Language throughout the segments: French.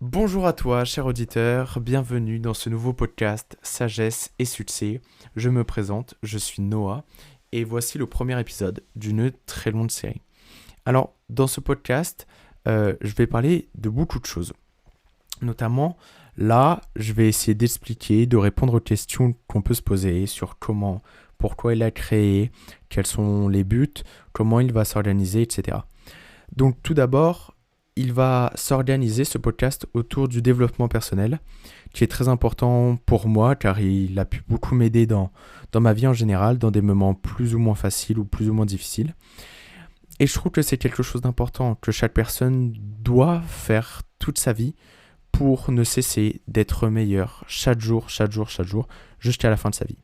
Bonjour à toi, cher auditeur, bienvenue dans ce nouveau podcast Sagesse et Succès. Je me présente, je suis Noah et voici le premier épisode d'une très longue série. Alors, dans ce podcast, je vais parler de beaucoup de choses. Notamment, là, je vais essayer d'expliquer, de répondre aux questions qu'on peut se poser sur comment, pourquoi il a créé, quels sont les buts, comment il va s'organiser, etc. Donc tout d'abord, il va s'organiser ce podcast autour du développement personnel, qui est très important pour moi car il a pu beaucoup m'aider dans ma vie en général, dans des moments plus ou moins faciles ou plus ou moins difficiles. Et je trouve que c'est quelque chose d'important, que chaque personne doit faire toute sa vie pour ne cesser d'être meilleur chaque jour, jusqu'à la fin de sa vie.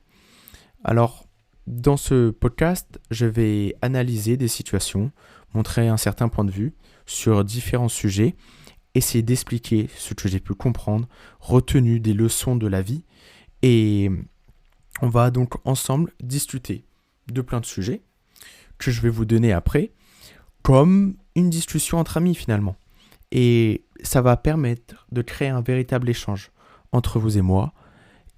Alors, dans ce podcast, je vais analyser des situations, montrer un certain point de vue sur différents sujets, essayer d'expliquer ce que j'ai pu comprendre, retenu des leçons de la vie, et on va donc ensemble discuter de plein de sujets que je vais vous donner après, comme une discussion entre amis finalement. Et ça va permettre de créer un véritable échange entre vous et moi,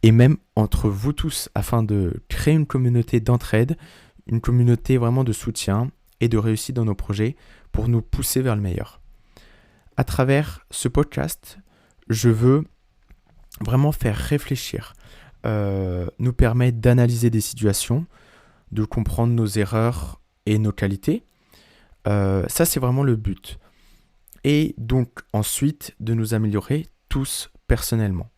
et même entre vous tous, afin de créer une communauté d'entraide, une communauté vraiment de soutien et de réussite dans nos projets pour nous pousser vers le meilleur. À travers ce podcast, je veux vraiment faire réfléchir, nous permettre d'analyser des situations, de comprendre nos erreurs et nos qualités. Ça, c'est vraiment le but. Et donc ensuite, de nous améliorer tous personnellement.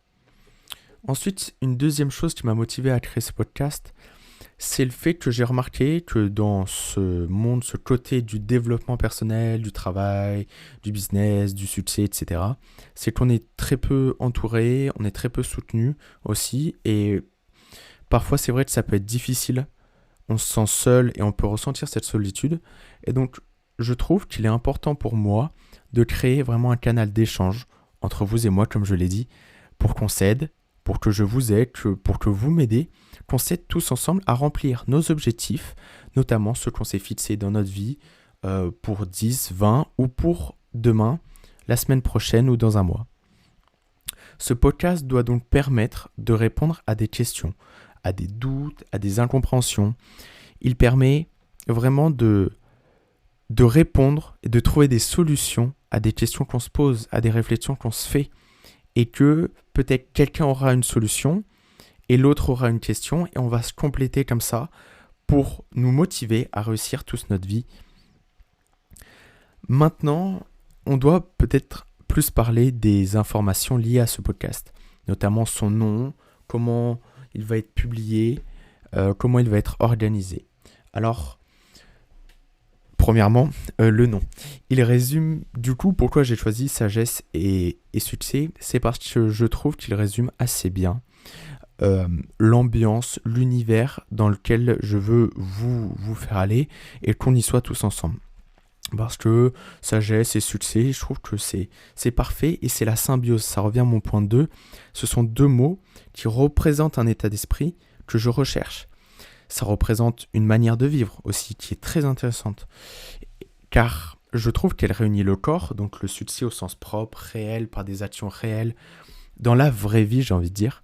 Ensuite, une deuxième chose qui m'a motivé à créer ce podcast, c'est le fait que j'ai remarqué que dans ce monde, ce côté du développement personnel, du travail, du business, du succès, etc., c'est qu'on est très peu entouré, on est très peu soutenu aussi, et parfois c'est vrai que ça peut être difficile, on se sent seul et on peut ressentir cette solitude, et donc je trouve qu'il est important pour moi de créer vraiment un canal d'échange entre vous et moi, comme je l'ai dit, pour qu'on s'aide, pour que je vous aide, pour que vous m'aidez, qu'on s'aide tous ensemble à remplir nos objectifs, notamment ceux qu'on s'est fixés dans notre vie pour 10, 20 ou pour demain, la semaine prochaine ou dans un mois. Ce podcast doit donc permettre de répondre à des questions, à des doutes, à des incompréhensions. Il permet vraiment de répondre et de trouver des solutions à des questions qu'on se pose, à des réflexions qu'on se fait, et que peut-être quelqu'un aura une solution et l'autre aura une question, et on va se compléter comme ça pour nous motiver à réussir tous notre vie. Maintenant, on doit peut-être plus parler des informations liées à ce podcast, notamment son nom, comment il va être publié, comment il va être organisé. Alors, premièrement, le nom. Il résume du coup pourquoi j'ai choisi Sagesse et Succès. C'est parce que je trouve qu'il résume assez bien l'ambiance, l'univers dans lequel je veux vous faire aller et qu'on y soit tous ensemble. Parce que sagesse et succès, je trouve que c'est parfait et c'est la symbiose. Ça revient à mon point 2. Ce sont deux mots qui représentent un état d'esprit que je recherche. Ça représente une manière de vivre aussi qui est très intéressante. Car je trouve qu'elle réunit le corps, donc le succès au sens propre, réel, par des actions réelles, dans la vraie vie, j'ai envie de dire.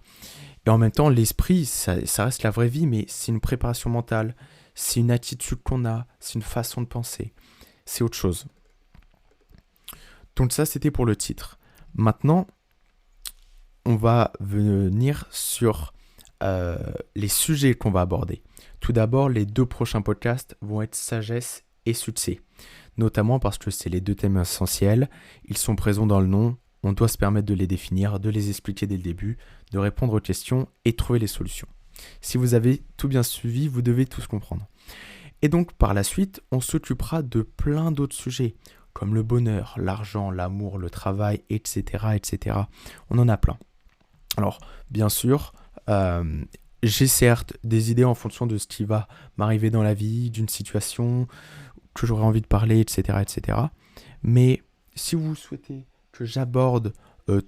Et en même temps, l'esprit, ça reste la vraie vie, mais c'est une préparation mentale, c'est une attitude qu'on a, c'est une façon de penser, c'est autre chose. Donc ça, c'était pour le titre. Maintenant, on va venir sur les sujets qu'on va aborder. Tout d'abord, les 2 prochains podcasts vont être sagesse et succès, notamment parce que c'est les 2 thèmes essentiels, ils sont présents dans le nom, on doit se permettre de les définir, de les expliquer dès le début, de répondre aux questions et trouver les solutions. Si vous avez tout bien suivi, vous devez tous comprendre. Et donc par la suite, on s'occupera de plein d'autres sujets, comme le bonheur, l'argent, l'amour, le travail, etc., etc. On en a plein. Alors, bien sûr, j'ai certes des idées en fonction de ce qui va m'arriver dans la vie, d'une situation que j'aurais envie de parler, etc., etc. Mais si vous souhaitez que j'aborde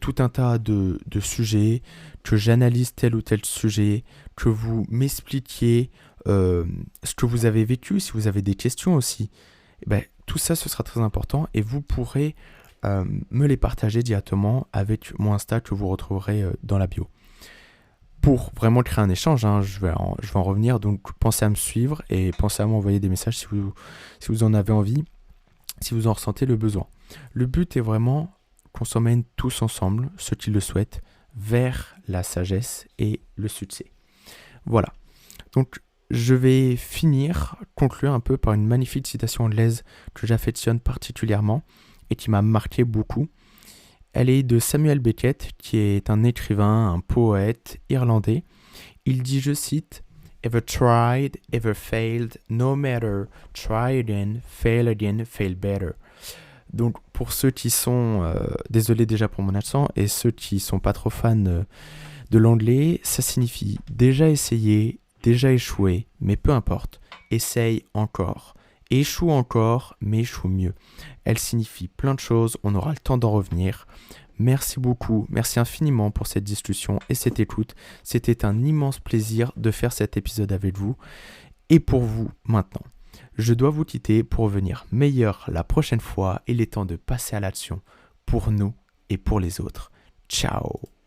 tout un tas de sujets, que j'analyse tel ou tel sujet, que vous m'expliquiez ce que vous avez vécu, si vous avez des questions aussi, eh ben, tout ça, ce sera très important et vous pourrez me les partager directement avec mon Insta que vous retrouverez dans la bio. Pour vraiment créer un échange, je vais en revenir, donc pensez à me suivre et pensez à m'envoyer des messages si vous en avez envie, si vous en ressentez le besoin. Le but est vraiment qu'on s'emmène tous ensemble, ceux qui le souhaitent, vers la sagesse et le succès. Voilà. Donc, je vais conclure un peu par une magnifique citation anglaise que j'affectionne particulièrement et qui m'a marqué beaucoup. Elle est de Samuel Beckett, qui est un écrivain, un poète irlandais. Il dit, je cite, « Ever tried, ever failed, no matter, try again, fail better ». Donc pour ceux qui sont, désolé déjà pour mon accent, et ceux qui sont pas trop fans de l'anglais, ça signifie déjà essayé, déjà échoué, mais peu importe, essaye encore. Échoue encore, mais échoue mieux. Elle signifie plein de choses, on aura le temps d'en revenir. Merci beaucoup, merci infiniment pour cette discussion et cette écoute. C'était un immense plaisir de faire cet épisode avec vous et pour vous maintenant. Je dois vous quitter pour revenir meilleur la prochaine fois. Il est temps de passer à l'action pour nous et pour les autres. Ciao!